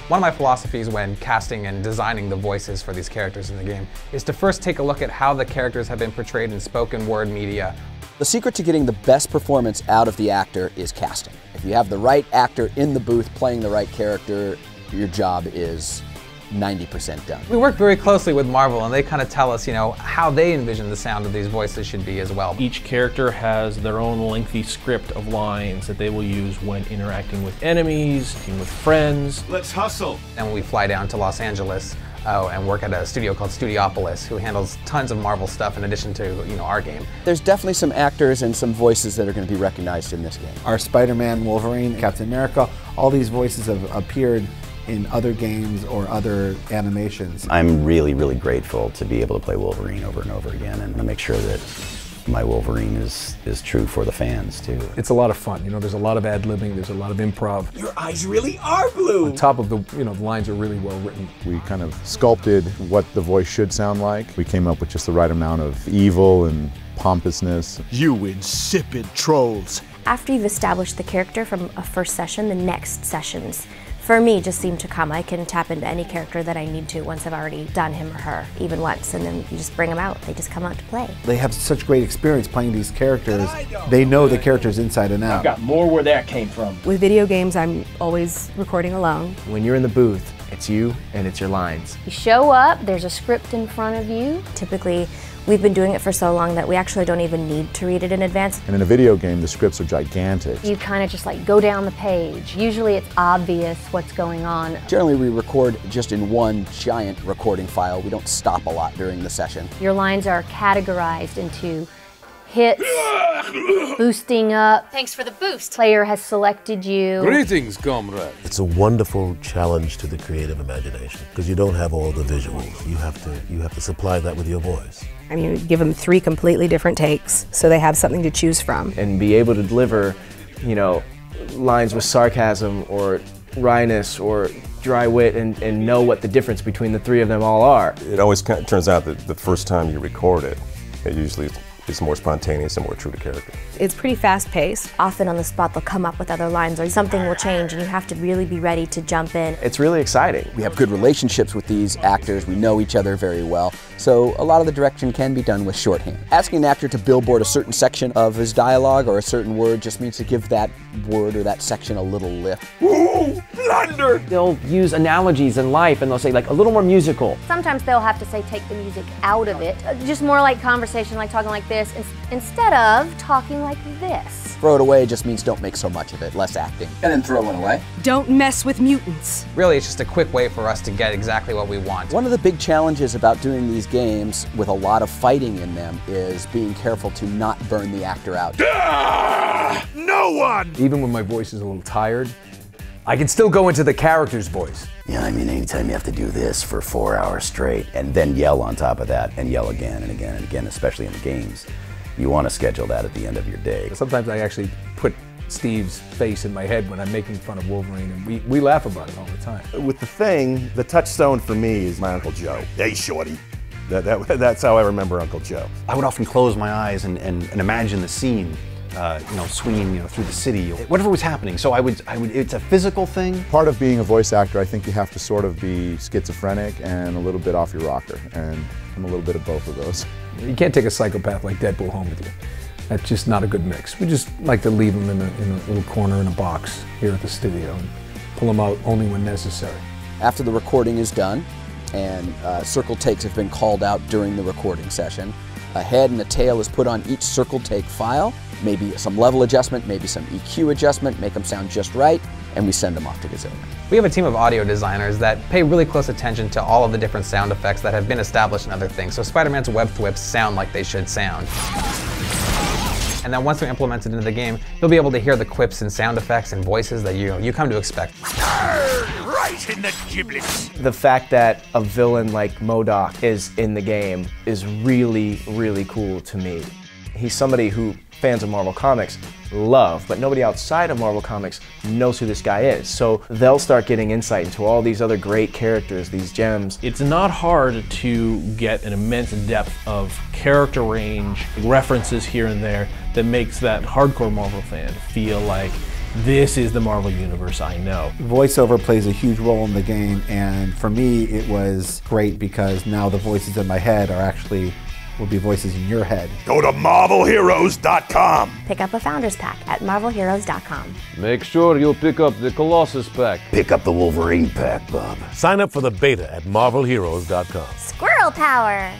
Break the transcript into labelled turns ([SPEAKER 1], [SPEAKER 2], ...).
[SPEAKER 1] One of my philosophies when casting and designing the voices for these characters in the game is to first take a look at how the characters have been portrayed in spoken word media.
[SPEAKER 2] The secret to getting the best performance out of the actor is casting. If you have the right actor in the booth playing the right character, your job is 90% done.
[SPEAKER 1] We work very closely with Marvel, and they kind of tell us, how they envision the sound of these voices should be as well.
[SPEAKER 3] Each character has their own lengthy script of lines that they will use when interacting with enemies, with friends.
[SPEAKER 4] Let's hustle!
[SPEAKER 1] And when we fly down to Los Angeles and work at a studio called Studiopolis, who handles tons of Marvel stuff in addition to, our game.
[SPEAKER 2] There's definitely some actors and some voices that are going to be recognized in this game.
[SPEAKER 5] Our Spider-Man, Wolverine, Captain America, all these voices have appeared in other games or other animations.
[SPEAKER 6] I'm really, really grateful to be able to play Wolverine over and over again and to make sure that my Wolverine is true for the fans too.
[SPEAKER 7] It's a lot of fun. There's a lot of ad-libbing, there's a lot of improv.
[SPEAKER 4] Your eyes really are blue!
[SPEAKER 7] On top of the, the lines are really well written.
[SPEAKER 8] We kind of sculpted what the voice should sound like. We came up with just the right amount of evil and pompousness.
[SPEAKER 4] You insipid trolls!
[SPEAKER 9] After you've established the character from a first session, the next sessions for me just seem to come. I can tap into any character that I need to once I've already done him or her, even once, and then you just bring them out. They just come out to play.
[SPEAKER 5] They have such great experience playing these characters. They know the characters inside and out.
[SPEAKER 10] I've got more where that came from.
[SPEAKER 11] With video games, I'm always recording alone.
[SPEAKER 12] When you're in the booth, it's you and it's your lines.
[SPEAKER 9] You show up, there's a script in front of you. Typically, we've been doing it for so long that we actually don't even need to read it in advance.
[SPEAKER 8] And in a video game, the scripts are gigantic.
[SPEAKER 13] You kind of just go down the page. Usually it's obvious what's going on.
[SPEAKER 2] Generally, we record just in one giant recording file. We don't stop a lot during the session.
[SPEAKER 13] Your lines are categorized into hits, boosting up.
[SPEAKER 14] Thanks for the boost.
[SPEAKER 13] Player has selected you.
[SPEAKER 15] Greetings, comrade.
[SPEAKER 16] It's a wonderful challenge to the creative imagination because you don't have all the visuals. You have to supply that with your voice.
[SPEAKER 11] I mean, you give them 3 completely different takes so they have something to choose from.
[SPEAKER 12] And be able to deliver, lines with sarcasm or wryness or dry wit and know what the difference between the 3 of them all are.
[SPEAKER 17] It always turns out that the first time you record it, it usually is more spontaneous and more true to character.
[SPEAKER 11] It's pretty fast-paced.
[SPEAKER 9] Often on the spot they'll come up with other lines or something will change and you have to really be ready to jump in.
[SPEAKER 12] It's really exciting.
[SPEAKER 2] We have good relationships with these actors. We know each other very well. So a lot of the direction can be done with shorthand. Asking an actor to billboard a certain section of his dialogue or a certain word just means to give that word or that section a little lift.
[SPEAKER 4] Ooh, blunder!
[SPEAKER 12] They'll use analogies in life and they'll say a little more musical.
[SPEAKER 13] Sometimes they'll have to say take the music out of it. Just more like conversation, like talking like this, instead of talking like this.
[SPEAKER 2] Throw it away just means don't make so much of it, less acting. And then throw it away.
[SPEAKER 11] Don't mess with mutants.
[SPEAKER 1] Really, it's just a quick way for us to get exactly what we want.
[SPEAKER 2] One of the big challenges about doing these games with a lot of fighting in them is being careful to not burn the actor out.
[SPEAKER 4] No one!
[SPEAKER 7] Even when my voice is a little tired, I can still go into the character's voice.
[SPEAKER 6] Yeah, I mean, anytime you have to do this for 4 hours straight and then yell on top of that and yell again and again and again, especially in the games, you want to schedule that at the end of your day.
[SPEAKER 7] Sometimes I actually put Steve's face in my head when I'm making fun of Wolverine, and we laugh about it all the time.
[SPEAKER 17] With the Thing, the touchstone for me is my Uncle Joe. Hey, shorty. That's how I remember Uncle Joe.
[SPEAKER 18] I would often close my eyes and imagine the scene, swinging, through the city, whatever was happening. So it's a physical thing.
[SPEAKER 8] Part of being a voice actor, I think you have to sort of be schizophrenic and a little bit off your rocker, and I'm a little bit of both of those.
[SPEAKER 7] You can't take a psychopath like Deadpool home with you. That's just not a good mix. We just like to leave them in a little corner in a box here at the studio and pull them out only when necessary.
[SPEAKER 2] After the recording is done and circle takes have been called out during the recording session, a head and a tail is put on each circle take file, maybe some level adjustment, maybe some EQ adjustment, make them sound just right, and we send them off to Gazillion.
[SPEAKER 1] We have a team of audio designers that pay really close attention to all of the different sound effects that have been established in other things, so Spider-Man's web thwips sound like they should sound. And then once they're implemented into the game, you'll be able to hear the quips and sound effects and voices that you come to expect.
[SPEAKER 4] Right in the giblets!
[SPEAKER 12] The fact that a villain like MODOK is in the game is really, really cool to me. He's somebody who fans of Marvel Comics love, but nobody outside of Marvel Comics knows who this guy is. So they'll start getting insight into all these other great characters, these gems.
[SPEAKER 3] It's not hard to get an immense depth of character range, references here and there, that makes that hardcore Marvel fan feel like this is the Marvel Universe I know.
[SPEAKER 5] Voiceover plays a huge role in the game, and for me it was great because now the voices in my head are actually will be voices in your head.
[SPEAKER 4] Go to MarvelHeroes.com.
[SPEAKER 9] Pick up a Founders Pack at MarvelHeroes.com.
[SPEAKER 14] Make sure you pick up the Colossus Pack.
[SPEAKER 6] Pick up the Wolverine pack, Bob.
[SPEAKER 16] Sign up for the beta at MarvelHeroes.com.
[SPEAKER 9] Squirrel Power!